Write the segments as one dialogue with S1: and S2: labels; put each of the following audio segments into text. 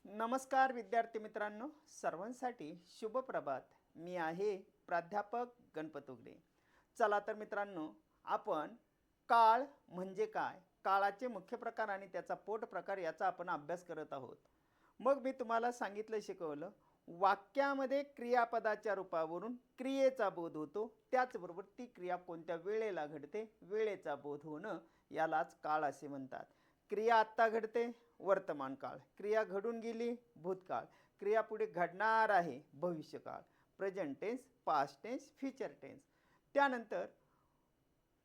S1: नमस्कार विद्यार्थी मित्रांनो, सर्वांसाठी शुभ प्रभात. मी आहे प्राध्यापक गणपत उगले. चला तर मित्रांनो, आपण काळ म्हणजे काय, काळाचे मुख्य प्रकार आणि त्याचा पोट प्रकार याचा आपण अभ्यास करत आहोत. मग मी तुम्हाला सांगितलं, शिकवलं, वाक्यामध्ये क्रियापदाच्या रूपावरून क्रियेचा बोध होतो, त्याचबरोबर ती क्रिया कोणत्या वेळेला घडते, वेळेचा बोध होणं यालाच काळ असे म्हणतात. क्रिया आत्ता घडते, वर्तमान काळ. क्रिया घडून गेली, भूतकाळ. क्रिया पुढे घडणार आहे, भविष्यकाळ. Present tense, past tense, future tense. त्यानंतर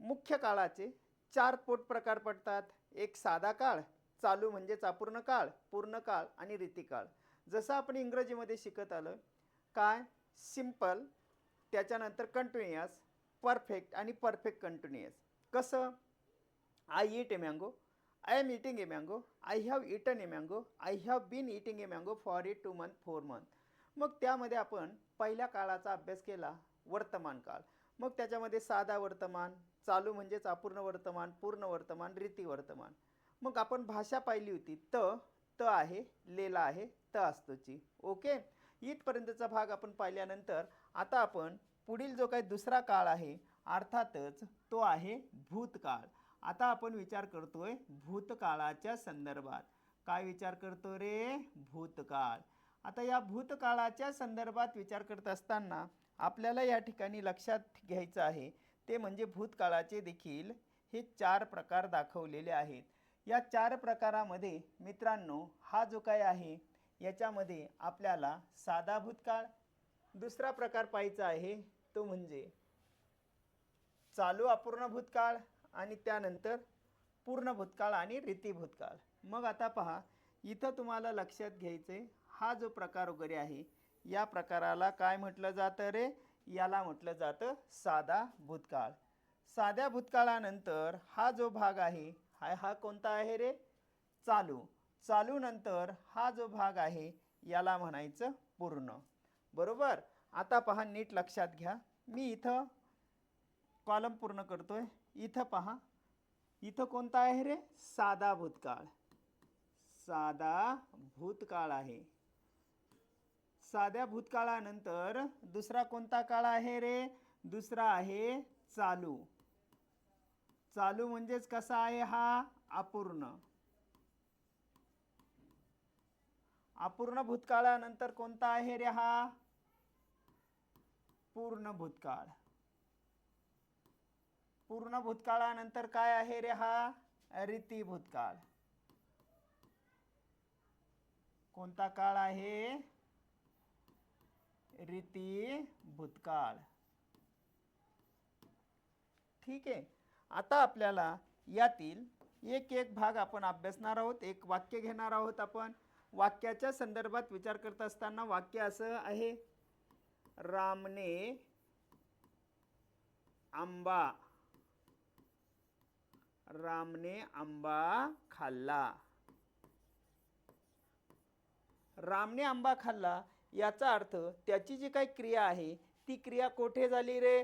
S1: मुख्य काळाचे चार पोट प्रकार पडतात. एक साधा काळ, चालू म्हणजेच अपूर्ण काळ, पूर्ण काळ आणि रीतिकाळ. जसं आपण इंग्रजीमध्ये शिकत आलं, काय सिम्पल, त्याच्यानंतर कंटिन्युअस, परफेक्ट आणि परफेक्ट कंटिन्युअस. कसं, I eat a mango, I am eating a mango, I have eaten a mango, I have been eating a mango for a 2 month 4 month. मग त्यामध्ये आपण पहिल्या काळाचा अभ्यास केला, वर्तमान काळ. मग त्याच्यामध्ये साधा वर्तमान, चालू म्हणजेच अपूर्ण वर्तमान, पूर्ण वर्तमान, रीती वर्तमान. मग आपण भाषा पाहिली होती, त आहे, लेला आहे, त असतोची. ओके, इथपर्यंतचा भाग आपण पाहिल्यानंतर आता आपण पुढील जो काही दुसरा काळ आहे, अर्थातच तो आहे भूतकाळ. आता आपण विचार करतोय भूतकाळाच्या संदर्भात. काय विचार करतो रे? भूतकाळ. आता या भूतकाळाच्या संदर्भात विचार करत असताना आपल्याला या ठिकाणी लक्षात घ्यायचं आहे ते म्हणजे भूतकाळाचे देखील हे 4 प्रकार दाखवलेले आहेत. या 4 प्रकारामध्ये मित्रांनो, हा जो काय आहे याच्यामध्ये आपल्याला साधा भूतकाळ, दुसरा प्रकार पाहायचा आहे तो म्हणजे चालू अपूर्ण भूतकाळ आणि त्यानंतर पूर्ण भूतकाळ आणि रीती भूतकाळ. मग आता पहा, इथं तुम्हाला लक्षात घ्यायचे, हा जो प्रकार वगैरे आहे या प्रकाराला काय म्हटलं जातं रे? याला म्हटलं जातं साधा भूतकाळ. साध्या भूतकाळानंतर हा जो भाग आहे हा कोणता आहे रे? चालू. चालू नंतर हा जो भाग आहे याला म्हणायचं पूर्ण. बरोबर. आता पहा, नीट लक्षात घ्या. मी इथं कॉलम पूर्ण करतोय. इथं पहा, इथं कोणता आहे रे? साधा भूतकाळ. साधा भूतकाळ आहे. साध्या भूतकाळानंतर दुसरा कोणता काळ आहे रे? दुसरा आहे चालू. चालू म्हणजेच कसा आहे हा? अपूर्ण. अपूर्ण भूतकाळानंतर कोणता आहे रे हा? पूर्ण भूतकाळ. पूर्ण भूतकाळानंतर काय आहे रे हा? रीती भूतकाळ. कोणता काळ आहे? रीती भूतकाळ. ठीक आहे. आता आपल्याला यातील एक एक भाग आपण अभ्यासणार आहोत. एक वाक्य घेणार आहोत आपण. वाक्याच्या संदर्भात विचार करत असताना वाक्य असं आहे, रामने आंबा खाल्ला. रामने आंबा खाल्ला याचा अर्थ त्याची जी काही क्रिया आहे ती क्रिया कोठे झाली रे?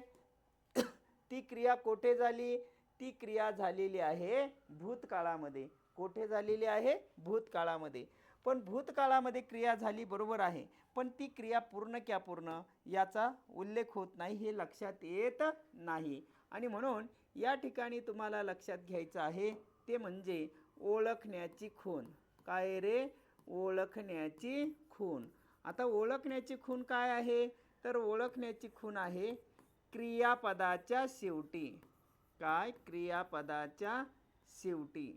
S1: ती क्रिया कोठे झाली? ती क्रिया झालेली आहे भूतकाळामध्ये. कोठे झालेली आहे? भूतकाळामध्ये. पण भूतकाळामध्ये क्रिया झाली, बरोबर आहे, पण ती क्रिया पूर्ण की अपूर्ण याचा उल्लेख होत नाही, हे लक्षात येत नाही. आणि म्हणून या ठिकाणी तुम्हाला लक्षात घ्यायचं आहे ते म्हणजे ओळखण्याची खूण. काय रे? ओळखण्याची खूण. आता ओळखण्याची खूण काय आहे? तर ओळखण्याची खूण आहे क्रियापदाच्या शेवटी. काय? क्रियापदाच्या शेवटी.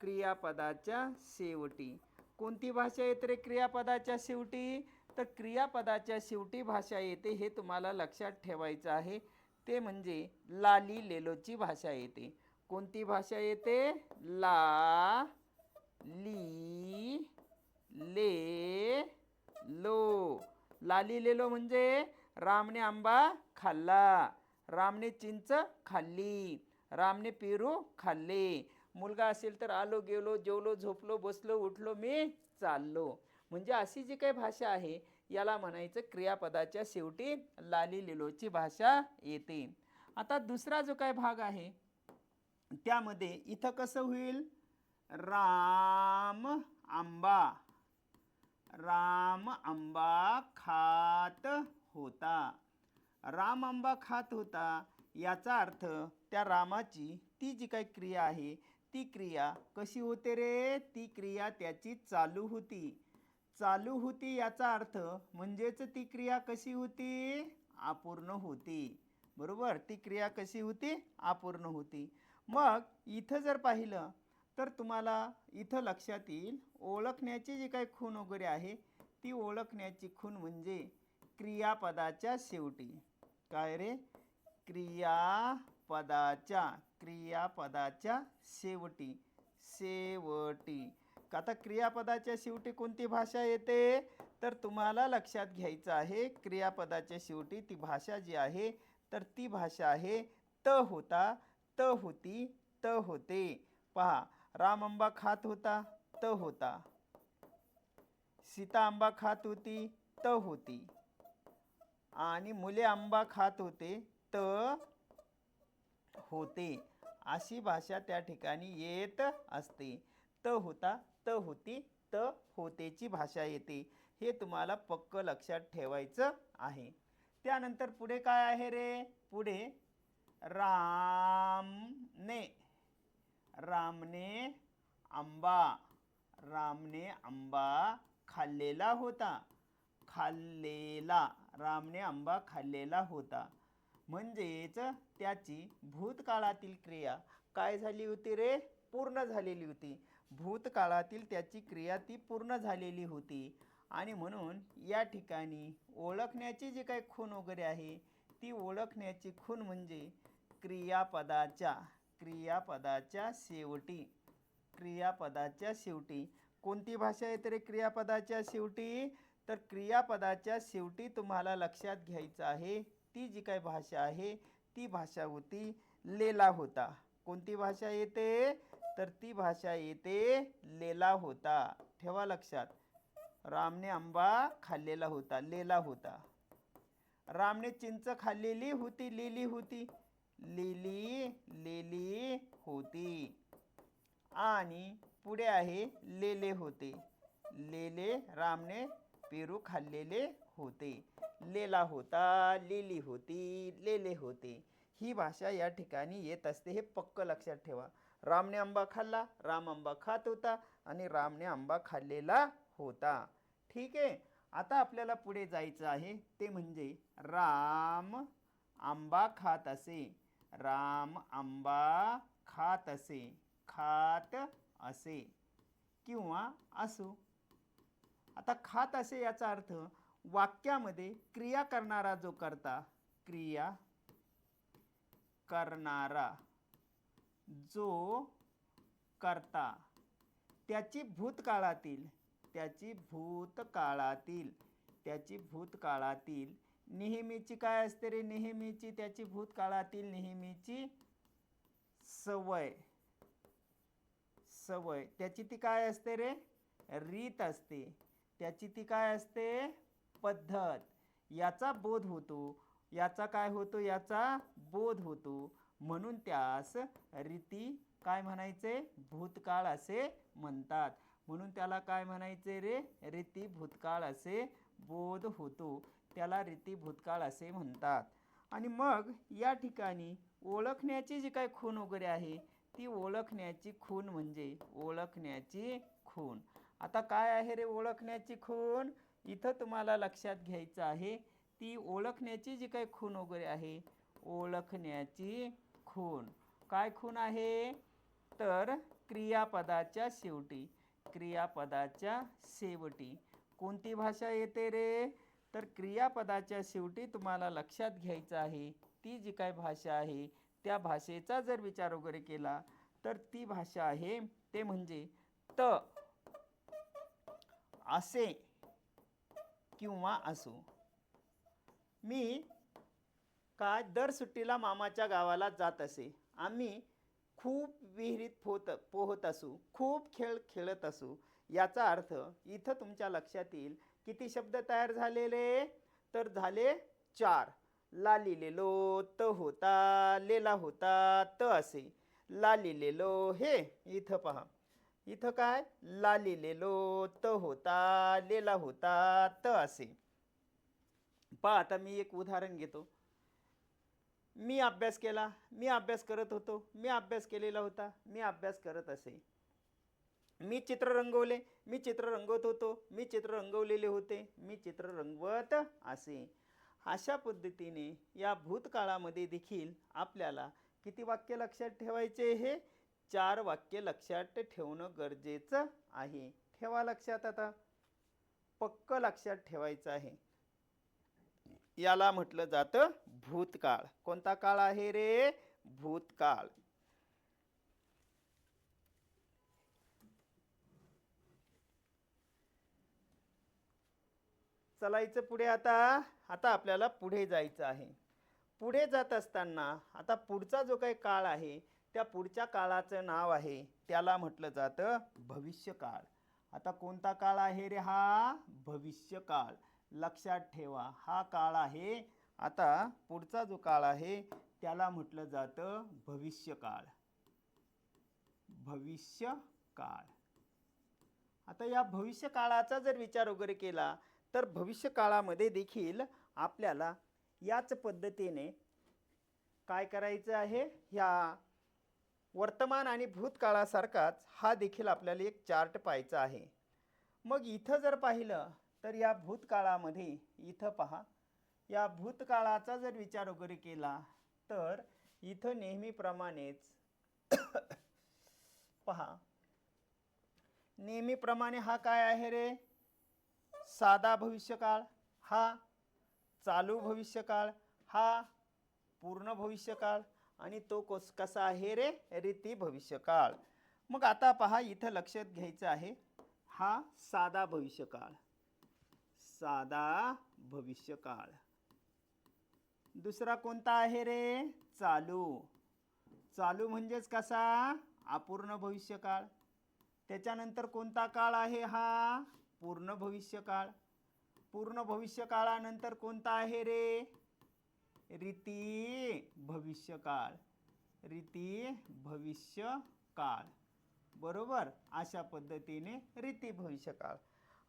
S1: क्रियापदाच्या शेवटी. कोणती भाषा येते रे क्रियापदाच्या शेवटी? तर क्रियापदाच्या शेवटी भाषा येते, हे तुम्हाला लक्षात ठेवायचं आहे. ते म्हणजे लाली लेलोची भाषा येते. कोणती भाषा येते? ला ली ले लो. लाली लेलो म्हणजे रामने आंबा खाल्ला, रामने चिंच खाल्ली, रामने पेरू खाल्ले. मुलगा असेल तर आलो गेलो, जेवलो झोपलो, बसलो उठलो, मी चाललो. म्हणजे अशी जी काही भाषा आहे याला म्हणायचं क्रियापदाच्या शेवटी लाली लेलोची भाषा येते. आता दुसरा जो काही भाग आहे त्यामध्ये इथं कसं होईल? राम आंबा राम आंबा खात होता. राम आंबा खात होता याचा अर्थ त्या रामाची ती जी काही क्रिया आहे ती क्रिया कशी होते रे? ती क्रिया त्याची चालू होती. चालू होती याचा अर्थ म्हणजेच ती क्रिया कशी होती? अपूर्ण होती. बरोबर, ती क्रिया कशी होती? अपूर्ण होती. मग इथं जर पाहिलं तर तुम्हाला इथं लक्षात येईल ओळखण्याची जी काही खूण वगैरे आहे ती ओळखण्याची खूण म्हणजे क्रियापदाच्या शेवटी. काय रे? क्रियापदाच्या शेवटी. आता क्रियापदाच्या शेवटी कोणती भाषा येते? तर तुम्हाला लक्षात घ्यायचं आहे क्रियापदाच्या शेवटी ती भाषा जी आहे तर ती भाषा आहे त होता, त होती, त होते. पहा, राम आंबा खात होता, त होता. सीता आंबा खात होती, त होती. आणि मुले आंबा खात होते, त होते. अशी भाषा त्या ठिकाणी येत असते. त होता, त होती, त होतेची भाषा येते. हे तुम्हाला पक्क लक्षात ठेवायचं आहे. त्यानंतर पुढे काय आहे रे? पुढे रामने आंबा खाल्लेला होता. रामने आंबा खाल्लेला होता. म्हणजेच त्याची भूतकाळातील क्रिया काय झाली होती रे? पूर्ण झालेली होती. भूतकाळातील त्याची क्रिया ती पूर्ण झालेली होती. आणि म्हणून या ठिकाणी ओळखण्याची जी काही खूण वगैरे आहे ती ओळखण्याची खूण म्हणजे क्रियापदाच्या शेवटी. कोणती भाषा येते रे क्रियापदाच्या शेवटी? तर क्रियापदाच्या शेवटी तुम्हाला लक्षात घ्यायचं आहे ती जी काही भाषा आहे ती भाषा होती लेला होता. कोणती भाषा येते? तर ती भाषा येते लेला होता. ठेवा लक्षात. रामने आंबा खाल्लेला होता, लेला होता. रामने चिंच खाल्लेली होती, लिहिली होती. आणि पुढे आहे लेले होते. रामने पेरू खाल्लेले होते. लेला होता, लिहिली होती, लेले होते. ही भाषा या ठिकाणी येत असते. हे पक्क लक्षात ठेवा. रामने आंबा खाल्ला, राम आंबा खात होता आणि रामने आंबा खाल्लेला होता. ठीक आहे. आता आपल्याला पुढे जायचं आहे ते म्हणजे राम आंबा खात असे. खात असे किंवा असो. आता खात असे याचा अर्थ वाक्यामध्ये क्रिया करणारा जो कर्ता, त्याची भूतकाळातील नेहमीची काय असते रे? त्याची भूतकाळातील नेहमीची सवय त्याची ती काय असते रे? रीत असते. त्याची ती काय असते? पद्धत. याचा बोध होतो. याचा बोध होतो. म्हणून त्यास रीती काय म्हणायचे? भूतकाळ असे म्हणतात. म्हणून त्याला काय म्हणायचे रे? रीती भूतकाळ असे बोध होतो. त्याला रीती भूतकाळ असे म्हणतात. आणि मग या ठिकाणी ओळखण्याची जी काही खूण वगैरे आहे ती ओळखण्याची खूण म्हणजे आता काय आहे रे ओळखण्याची खूण? इथं तुम्हाला लक्षात घ्यायचं आहे ती ओळखण्याची जी काही खूण वगैरे आहे ओळखण्याची खूण. काय खूण आहे? तर क्रियापदाच्या शेवटी. कोणती भाषा येते रे? तर क्रियापदाच्या शेवटी तुम्हाला लक्षात घ्यायचं आहे ती जी काही भाषा आहे त्या भाषेचा जर विचार वगैरे केला तर ती भाषा आहे ते म्हणजे त असे किंवा असो. मी काय दर सुट्टीला मामाच्या गावाला जात असे. आम्ही खूप विहिरीत पोहत असू, खूप खेळ खेळत असू. याचा अर्थ इथं तुमच्या लक्षात येईल किती शब्द तयार झालेले? तर झाले 4. ला लिहिलेलो, त होता, लेला होता, त असे. ला लिहिलेलो हे इथं पहा. इथं काय ला लिहिलेलो, त होता, लेला होता, त असे. पहा आता मी एक उदाहरण घेतो. मी अभ्यास केला, मी अभ्यास करत होतो, मी अभ्यास केलेला होता, मी अभ्यास करत असे. मी चित्र रंगवले, मी चित्र रंगवत होतो, मी चित्र रंगवलेले होते, मी चित्र रंगवत असे. अशा पद्धतीने या भूतकाळामध्ये देखील आपल्याला किती वाक्य लक्षात ठेवायचे? हे 4 वाक्य लक्षात ठेवणं गरजेचं आहे. ठेवा लक्षात आता, पक्क लक्षात ठेवायचं आहे. याला म्हटलं जातं भूतकाळ. कोणता काळ आहे रे? भूतकाळ. चलायचं पुढे. आता आपल्याला पुढे जायचं आहे. पुढे जात असताना आता पुढचा जो काही काळ आहे त्या पुढच्या काळाचं नाव आहे, त्याला म्हटलं जातं भविष्यकाळ. आता कोणता काळ आहे रे? हा भविष्यकाळ. लक्षात ठेवा, हा काळ आहे. आता पुढचा जो काळ आहे त्याला म्हटलं जातं भविष्यकाळ. भविष्यकाळ. आता या भविष्यकाळाचा जर विचार वगैरे केला तर भविष्यकाळामध्ये देखील आपल्याला याच पद्धतीने काय करायचं आहे? ह्या वर्तमान आणि भूतकाळासारखाच हा देखील आपल्याला एक चार्ट पाहायचा आहे. मग इथं जर पाहिलं तर या भूतकाळामध्ये इथं पहा, या भूतकाळाचा जर विचार वगैरे केला तर इथं नेहमीप्रमाणेच पहा, नेहमीप्रमाणे हा काय आहे रे? साधा भविष्यकाळ, हा चालू भविष्यकाळ, हा पूर्ण भविष्यकाळ, आणि तो कसा आहे रे? रीती भविष्यकाळ. मग आता पहा, इथं लक्षात घ्यायचं आहे, हा साधा भविष्यकाळ. साधा भविष्यकाळ. दुसरा कोणता आहे रे? चालू. चालू म्हणजेच कसा? अपूर्ण भविष्यकाळ. त्याच्यानंतर कोणता काळ आहे? हा पूर्ण भविष्यकाळ. पूर्ण भविष्यकाळानंतर कोणता आहे रे? रीती भविष्यकाळ. रीती भविष्यकाळ. बरोबर, अशा पद्धतीने रीती भविष्यकाळ.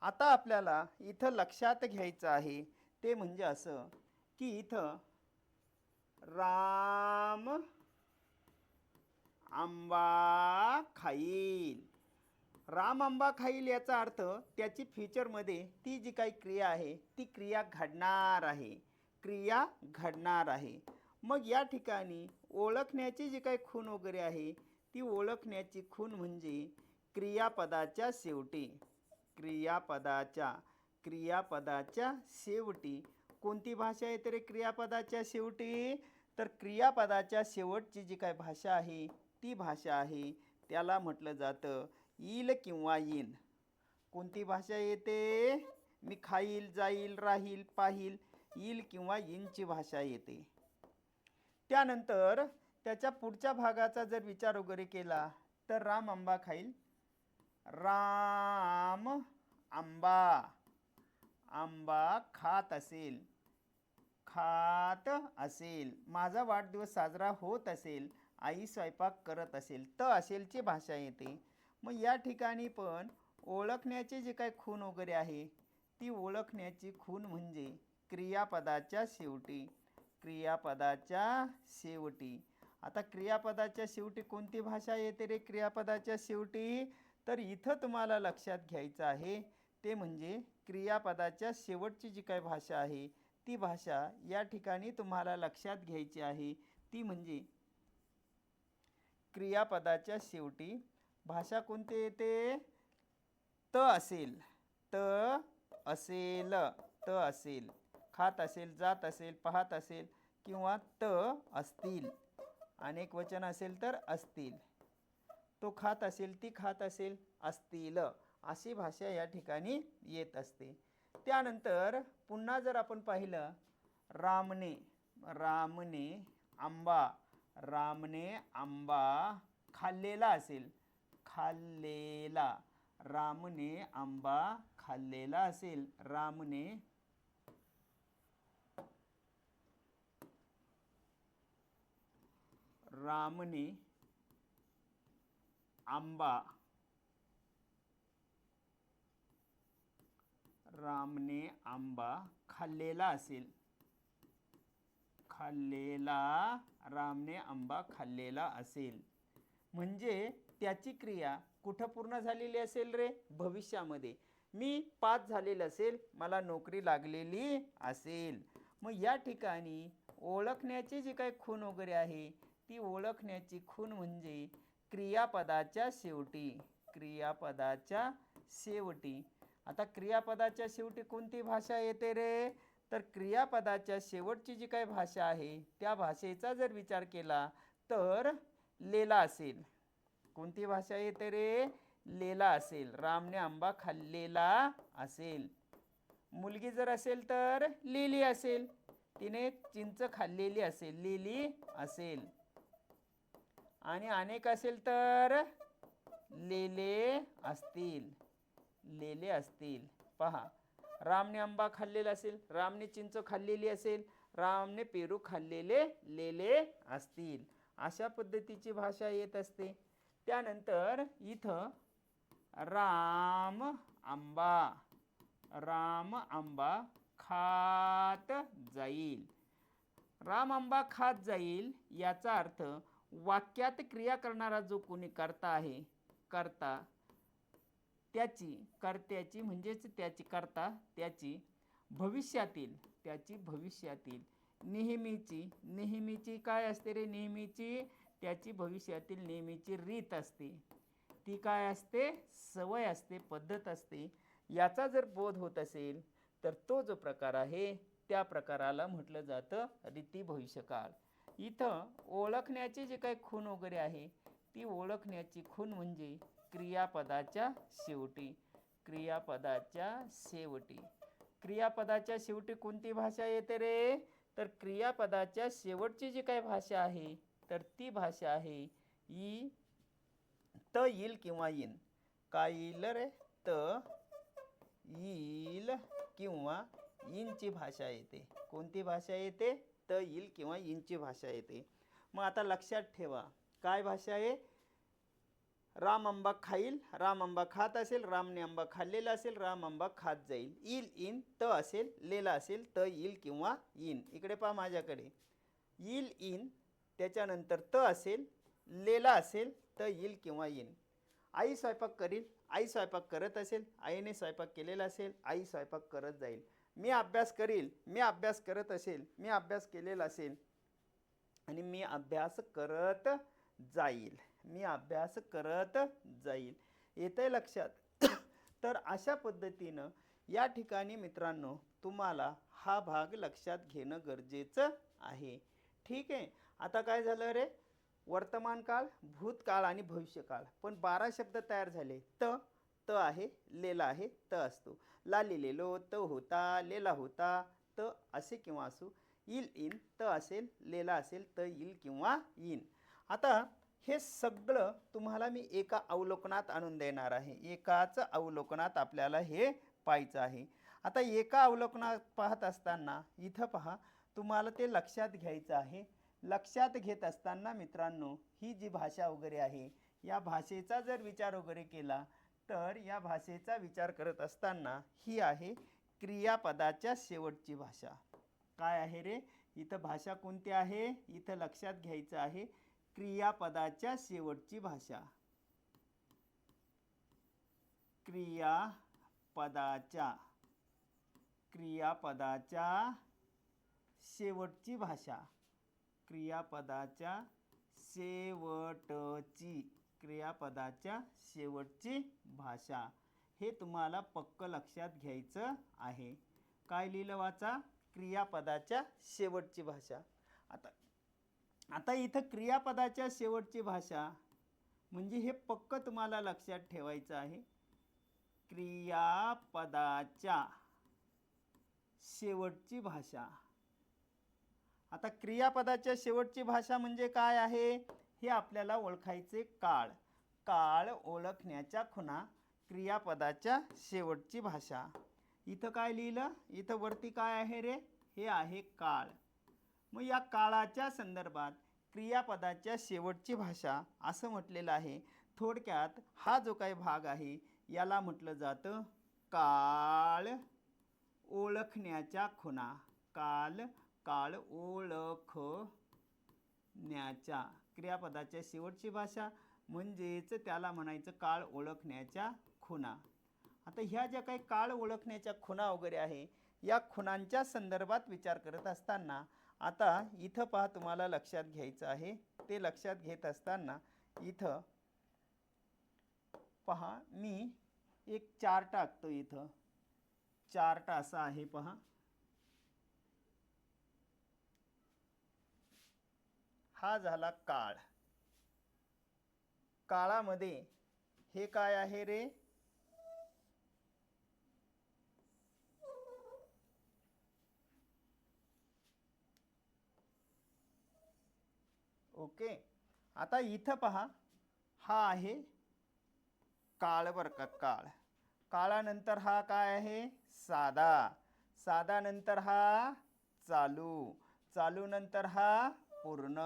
S1: आता आपल्याला इथं लक्षात घ्यायचं आहे ते म्हणजे असं की इथं राम आंबा खाईल. राम आंबा खाईल याचा अर्थ त्याची फ्युचरमध्ये ती जी काही क्रिया आहे ती क्रिया घडणार आहे. क्रिया घडणार आहे. मग या ठिकाणी ओळखण्याची जी काही खूण वगैरे आहे ती ओळखण्याची खूण म्हणजे क्रियापदाच्या शेवटी. क्रियापदाच्या शेवटी कोणती भाषा येते रे? क्रियापदाच्या शेवटी तर क्रियापदाच्या शेवटची जी काही भाषा आहे ती भाषा आहे त्याला म्हटलं जातं येईल किंवा येईन. कोणती भाषा येते? मी खाईल, जाईल, राहील, पाहिल, येईल किंवा येईनची भाषा येते. त्यानंतर त्याच्या पुढच्या भागाचा जर विचार वगैरे केला तर राम आंबा खाईल. राम आंबा खात असेल. माझा वाढदिवस साजरा होत असेल. आई स्वयंपाक करत असेल. असेलची भाषा येते. मग या ठिकाणी पण ओळखण्याची जी काही खूण वगैरे आहे ती ओळखण्याची खूण म्हणजे क्रियापदाच्या शेवटी. आता क्रियापदाच्या शेवटी कोणती भाषा येते रे? क्रियापदाच्या शेवटी तर इथं तुम्हाला लक्षात घ्यायचं आहे ते म्हणजे क्रियापदाच्या शेवटची जी काही भाषा आहे ती भाषा या ठिकाणी तुम्हाला लक्षात घ्यायची आहे. ती म्हणजे क्रियापदाच्या शेवटी भाषा कोणती येते? त असेल, खात असेल, जात असेल, पाहत असेल किंवा असतील. अनेक वचन असेल तर असतील. तो खात असेल, ती खात असेल, असतील, अशी भाषा या ठिकाणी येत असते. त्यानंतर पुन्हा जर आपण पाहिलं, रामने आंबा खाल्लेला असेल. रामने आंबा खाल्लेला असेल. रामने आंबा रामने आंबा खाल्लेला असेल, रामने आंबा खाल्लेला असेल, म्हणजे त्याची क्रिया कुठं पूर्ण झालेली असेल रे? भविष्यामध्ये. मी पास झालेलं असेल, मला नोकरी लागलेली असेल. मग या ठिकाणी ओळखण्याची जी काही खूण वगैरे आहे, ती ओळखण्याची खूण म्हणजे क्रियापदाच्या शेवटी. आता क्रियापदाच्या शेवटी कोणती भाषा येते रे? तर क्रियापदाच्या शेवटची जी काही भाषा आहे, त्या भाषेचा जर विचार केला तर लेला असेल. कोणती भाषा येते रे? लेला असेल. रामने आंबा खाल्लेला असेल. मुलगी जर असेल तर लिली असेल, तिने चिंच खाल्लेली असेल, लिली असेल. आणि अनेक असेल तर लेले असतील. पहा, रामने आंबा खाल्लेला असेल, रामने चिंच खाल्लेली असेल, रामने पेरू खाल्लेले लेले असतील. अशा पद्धतीची भाषा येत असते. त्यानंतर इथं राम आंबा खात जाईल. राम आंबा खात जाईल याचा अर्थ वाक्यात क्रिया करणारा जो कोणी कर्ता आहे, कर्त्याची म्हणजेच त्याची कर्ता, त्याची भविष्यातील नेहमीची काय असते रे? नेहमीची त्याची भविष्यातील नेहमीची रीत असते. ती काय असते? सवय असते, पद्धत असते. याचा जर बोध होत असेल तर तो जो प्रकार आहे त्या प्रकाराला म्हटलं जातं रीती भविष्यकाळ. इथं ओळखण्याची जी काही खूण वगैरे आहे, ती ओळखण्याची खूण म्हणजे क्रियापदाच्या शेवटी कोणती भाषा येते रे? तर क्रियापदाच्या शेवटची जी काही भाषा आहे, तर ती भाषा आहे त येईल किंवा येईन. काय येईल रे? त येईल किंवा येईनची भाषा येते. कोणती भाषा येते? त येईल किंवा येईनची भाषा येते. मग आता लक्षात ठेवा, काय भाषा आहे? राम आंबा खाईल, राम आंबा खात असेल, रामने आंबा खाल्लेला असेल, राम आंबा खात जाईल. येईल त असेल, लेला असेल, त येईल किंवा येईन. इकडे पहा माझ्याकडे, येईल त्याच्यानंतर त असेल, लेला असेल, त येईल किंवा येईन. आई स्वयंपाक करील, आई स्वयंपाक करत असेल, आईने स्वयंपाक केलेला असेल, आई स्वयंपाक करत जाईल. मी अभ्यास करील, मी अभ्यास करत असेल, मी अभ्यास केलेला असेल आणि मी अभ्यास करत जाईल. येतंय लक्षात? तर अशा पद्धतीनं या ठिकाणी मित्रांनो तुम्हाला हा भाग लक्षात घेणं गरजेचं आहे. ठीक आहे. आता काय झालं रे? वर्तमान काळ, भूतकाळ आणि भविष्यकाळ, पण 12 शब्द तयार झाले. त आहे, लेला आहे, त असतो. ला लिहिलेलो, त होता, लेला होता, त असे किंवा असो. येईल त असेल, लेला असेल, त येईल किंवा येईन. आता हे सगळं तुम्हाला मी एका अवलोकनात आणून देणार आहे. एकाच अवलोकनात आपल्याला हे पाहायचं आहे. आता एका अवलोकनात पाहत असताना इथं पहा, तुम्हाला ते लक्षात घ्यायचं आहे. लक्षात घेत असताना मित्रांनो, ही जी भाषा वगैरे आहे, या भाषेचा जर विचार वगैरे केला तर या भाषेचा विचार करत असताना ही आहे क्रियापदाच्या शेवटची भाषा. काय आहे रे? इथं भाषा कोणती आहे? इथं लक्षात घ्यायचं आहे क्रियापदाच्या शेवटची भाषा. क्रियापदाच्या शेवटची भाषा. क्रियापदाच्या शेवटची भाषा. हे तुम्हाला पक्क लक्षात घ्यायचं आहे. काय लिहिलं वाचा? क्रियापदाच्या शेवटची भाषा. आता इथं क्रियापदाच्या शेवटची भाषा म्हणजे हे पक्क तुम्हाला लक्षात ठेवायचं आहे. क्रियापदाच्या शेवटची भाषा. आता क्रियापदाच्या शेवटची भाषा म्हणजे काय आहे हे आपल्याला ओळखायचे. काळ ओळखण्याच्या खुणा. क्रियापदाच्या शेवटची भाषा. इथं काय लिहिलं? इथं वरती काय आहे रे? हे आहे काळ. मग या काळाच्या संदर्भात क्रियापदाच्या शेवटची भाषा असं म्हटलेलं आहे. थोडक्यात हा जो काही भाग आहे याला म्हटलं जातं काळ ओळखण्याच्या खुणा. काल काळ ओळखण्याच्या क्रियापदाच्या शेवटची भाषा म्हणजेच त्याला म्हणायचं काळ ओळखण्याच्या खुणा. आता ह्या ज्या काही काळ ओळखण्याच्या खुणा वगैरे आहे या खुणांच्या संदर्भात विचार करत असताना आता इथं पहा तुम्हाला लक्षात घ्यायचं आहे. ते लक्षात घेत असताना इथं पहा मी एक चार्ट टाकतो. इथं चार्ट असा आहे पहा. हा झाला काळ. काळामध्ये हे काय आहे रे? ओके. आता इथं पहा हा आहे काळ बरं का. काळ. काळानंतर हा काय आहे? साधा. साधा नंतर हा चालू. चालू नंतर हा पूर्ण.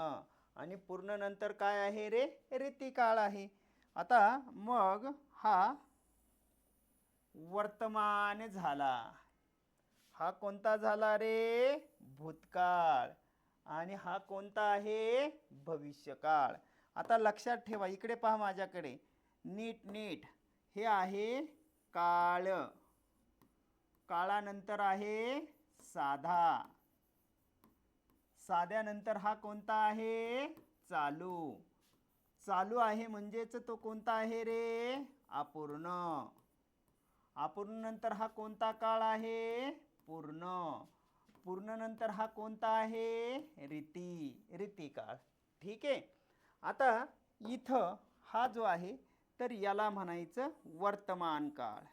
S1: आणि पूर्ण नंतर काय आहे रे? रीतिकाळ आहे. आता मग हा वर्तमान झाला. हा कोणता झाला रे? भूतकाळ. आणि हा कोणता आहे? भविष्यकाळ. आता लक्षात ठेवा इकडे पहा माझ्याकडे नीट नीट. हे आहे काळ. काळानंतर आहे साधा. साध्यानंतर हा कोणता आहे? चालू. चालू आहे म्हणजेच तो कोणता आहे रे? अपूर्ण. अपूर्ण नंतर हा कोणता काळ आहे? पूर्ण. पूर्ण नंतर हा कोणता आहे? रीतिकाळ. ठीक आहे. आता इथं हा जो आहे तर याला म्हणायचं वर्तमान काळ.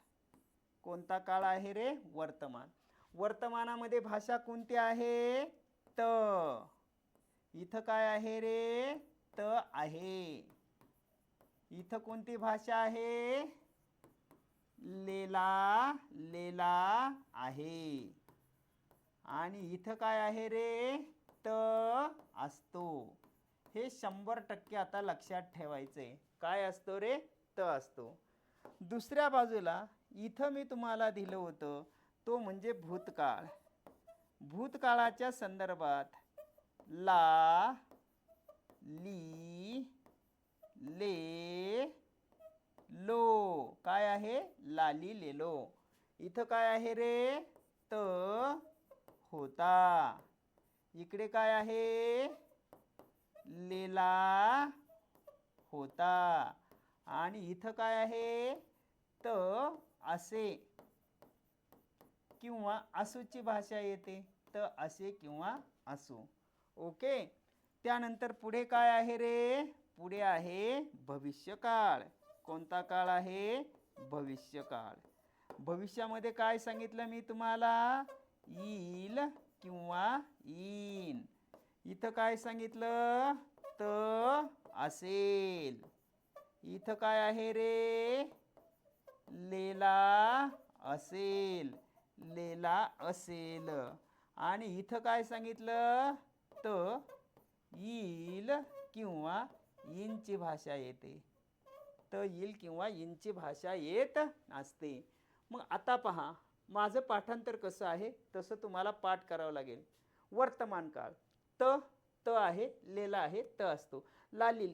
S1: कोणता काळ आहे रे? वर्तमान. वर्तमानामध्ये भाषा कोणती आहे? त. इथं काय आहे रे? त आहे. इथं कोणती भाषा आहे? लेला लेला आहे. आणि इथं काय आहे रे? त असतो. हे 100% आता लक्षात ठेवायचंय. काय असतो रे? त असतो. दुसऱ्या बाजूला इथं मी तुम्हाला दिलं होतं तो म्हणजे भूतकाळ. भूतकाळाच्या संदर्भात ला ली ले लो काय आहे? लाली लेलो. इथं काय आहे रे? त होता. इकडे काय आहे? लेला होता. आणि इथं काय आहे? त असे किंवा असूची भाषा येते. त असे किंवा असू. ओके. त्यानंतर पुढे काय आहे रे? पुढे आहे भविष्यकाळ. कोणता काळ आहे? भविष्यकाळ. भविष्यामध्ये काय सांगितलं मी तुम्हाला? येईल किंवा येईन. इथं काय सांगितलं? त असेल. इथं काय आहे रे? लेला असेल. लेला असेल. आणि इथं काय सांगितलं? त येईल किंवा येईनची भाषा येते. त येईल किंवा येईनची भाषा येत असते. मग आता पहा माझं पाठांतर कसं आहे तसं तुम्हाला पाठ करावं लागेल. वर्तमान काळ त त आहे, लेला आहे, त असतो. लाली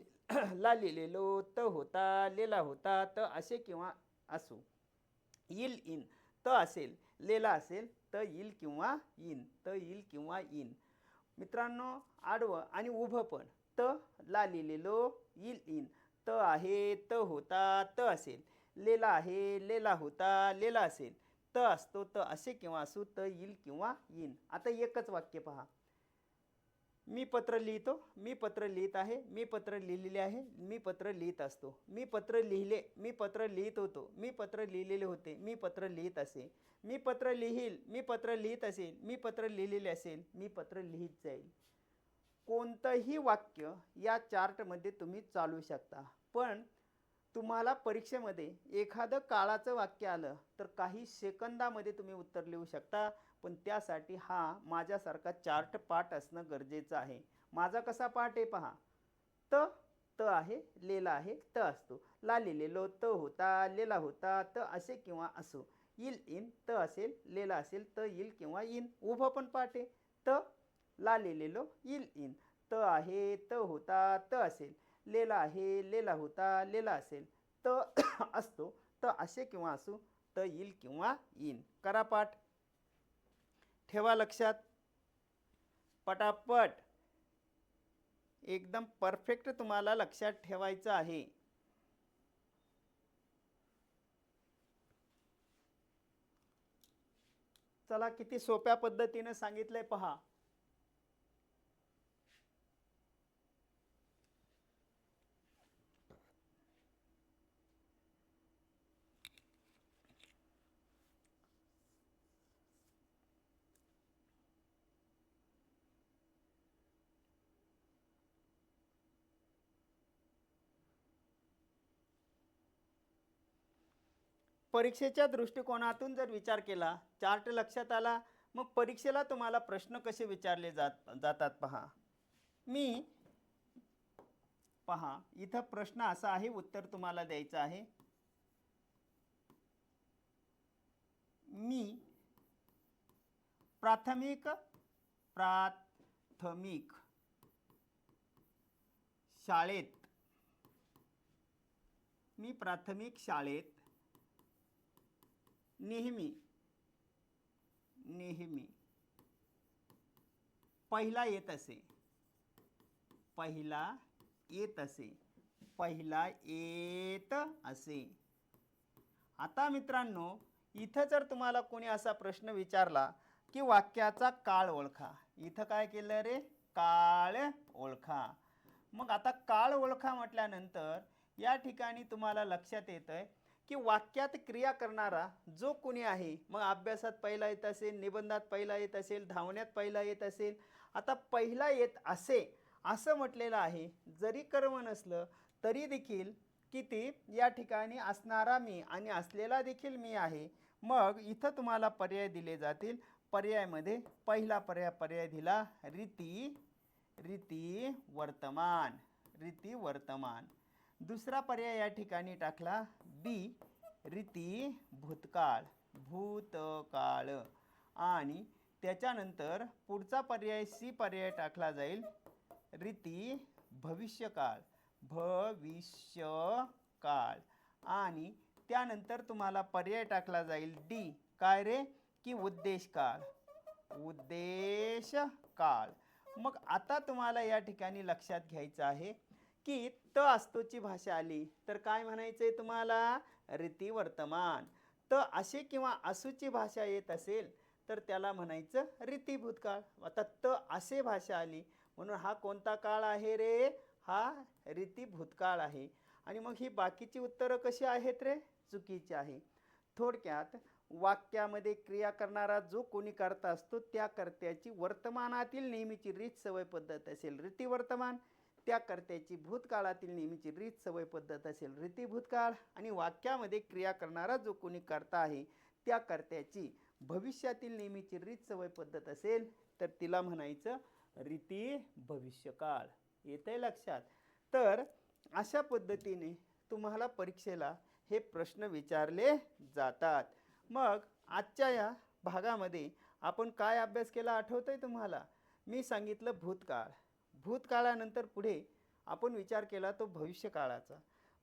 S1: लाली लेलो, त होता, लेला होता, त असे किंवा असू. येईल इन त असेल, लेला असेल, त येईल किंवा येईन, त येईल किंवा येईन. मित्रांनो आडवं आणि उभं पण त लाली लेलो येईल इन. त आहे, त होता, त असेल. लेला आहे, लेला होता, लेला असेल. त असतो, त असे किंवा असू, त येईल किंवा येईन. आता एकच वाक्य पहा. मी पत्र लिहितो, मी पत्र लिहित आहे, मी पत्र लिहिलेले आहे, मी पत्र लिहित असतो. मी पत्र लिहिले, मी पत्र लिहित होतो, मी पत्र लिहिलेले होते, मी पत्र लिहित असे. मी पत्र लिहील, मी पत्र लिहित असेल, मी पत्र लिहिलेले असेल, मी पत्र लिहित जाईल. कोणतंही वाक्य या चार्टमध्ये तुम्ही चालू शकता. पण तुम्हाला परीक्षेमध्ये एखादं काळाचं वाक्य आलं तर काही सेकंदामध्ये तुम्ही उत्तर लिहू शकता. पण त्यासाठी हा माझ्यासारखा चार्ट पाठ असणं गरजेचं आहे. माझा कसा पाठ आहे पहा. त त आहे, लेला आहे, त असतो. ला लिहिलेलो, त होता, लेला होता, त असे किंवा असो. इल इन त असेल, लेला असेल त इल किंवा इन. उभं पण पाठ आहे. त ला लिहिलेलो इल इन. त आहे त होता त असेल. लेला आहे लेला होता लेला असेल. त असतो त असे किंवा असू त इल किंवा इन. करा पाठ, ठेवा लक्षात पटापट. एकदम परफेक्ट तुम्हाला लक्षात ठेवायचं आहे. चला किती सोप्या पद्धतीने सांगितलंय पहा. परीक्षेच्या दृष्टिकोनातून जर विचार केला, चार्ट लक्षात आला, मग परीक्षेला तुम्हाला प्रश्न कसे विचारले जातात पहा. मी पहा इथं प्रश्न असा आहे, उत्तर तुम्हाला द्यायचं आहे. मी प्राथमिक शाळेत नेहमी पहिला येत असे. आता मित्रांनो, इथं जर तुम्हाला कोणी असा प्रश्न विचारला की वाक्याचा काळ ओळखा, इथं काय केलं रे, काळ ओळखा. मग आता काळ ओळखा म्हटल्यानंतर या ठिकाणी तुम्हाला लक्षात येतंय की वाक्यात क्रिया करणारा जो कोणी आहे, मग अभ्यासात पहिला येत असेल, निबंधात पहिला येत असेल, धावण्यात पहिला येत असेल. आता पहिला येत असे असं म्हटलेलं आहे. जरी कर्म नसलं तरी देखील किती या ठिकाणी असणारा मी आणि असलेला देखील मी आहे. मग इथं तुम्हाला पर्याय दिले जातील. पर्यायामध्ये पहिला पर्याय दिला रीती वर्तमान. दुसरा पर्याय या ठिकाणी टाकला बी रीती भूतकाळ. आणि त्याच्यानंतर पुढचा पर्याय सी पर्याय टाकला जाईल रीती भविष्यकाळ. आणि त्यानंतर तुम्हाला पर्याय टाकला जाईल डी, काय रे, की उद्देश काळ. मग आता तुम्हाला या ठिकाणी लक्षात घ्यायचं आहे की त असतोची भाषा आली तर काय म्हणायचंय तुम्हाला, रीती वर्तमान. त असे किंवा असूची भाषा येत असेल तर त्याला म्हणायचं रीती भूतकाळ. आता त असे भाषा आली म्हणून हा कोणता काळ आहे रे, हा रीती भूतकाळ आहे. आणि मग ही बाकीची उत्तरं कशी आहेत रे, चुकीची आहे. थोडक्यात वाक्यामध्ये क्रिया करणारा जो कोणी कर्ता असतो त्या कर्त्याची वर्तमानातील नेहमीची रीत सवय पद्धत असेल रीती वर्तमान, त्या कर्त्याची भूतकाळातील नेहमीची रीत सवय पद्धत असेल रीती भूतकाळ, आणि वाक्यामध्ये क्रिया करणारा जो कोणी कर्ता आहे त्या कर्त्याची भविष्यातील नेहमीची रीत सवय पद्धत असेल तर तिला म्हणायचं रीती भविष्यकाळ. येतंय लक्षात. तर अशा पद्धतीने तुम्हाला परीक्षेला हे प्रश्न विचारले जातात. मग आजच्या या भागामध्ये आपण काय अभ्यास केला आठवतंय तुम्हाला? मी सांगितलं भूतकाळानंतर पुढे आपण विचार केला तो भविष्यकाळाचा.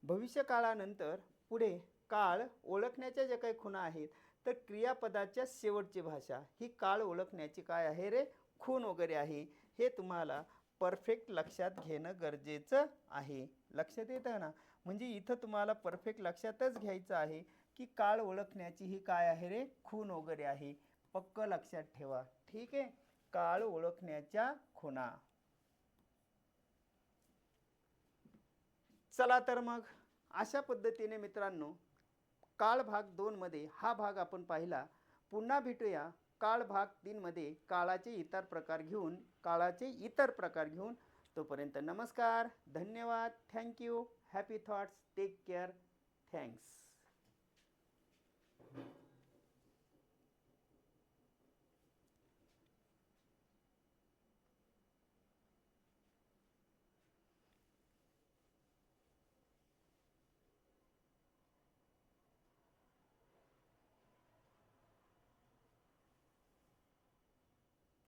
S1: भविष्यकाळानंतर पुढे काळ ओळखण्याच्या ज्या काही खुणा आहेत तर क्रियापदाच्या शेवटची भाषा ही काळ ओळखण्याची काय आहे रे, खूण वगैरे आहे. हे तुम्हाला परफेक्ट लक्षात घेणं गरजेचं आहे. लक्षात येतं ना? म्हणजे इथं तुम्हाला परफेक्ट लक्षातच घ्यायचं आहे की काळ ओळखण्याची ही काय आहे रे, खूण वगैरे आहे. पक्क लक्षात ठेवा. ठीक आहे, काळ ओळखण्याच्या खुणा. चला तर मग अशा पद्धतीने मित्रांनो काळ भाग 2 मध्ये हा भाग आपण पाहिला. पुन्हा भेटूया काळ भाग 3 मध्ये काळाचे इतर प्रकार घेऊन. तोपर्यंत नमस्कार, धन्यवाद, thank you, happy thoughts, take care, thanks.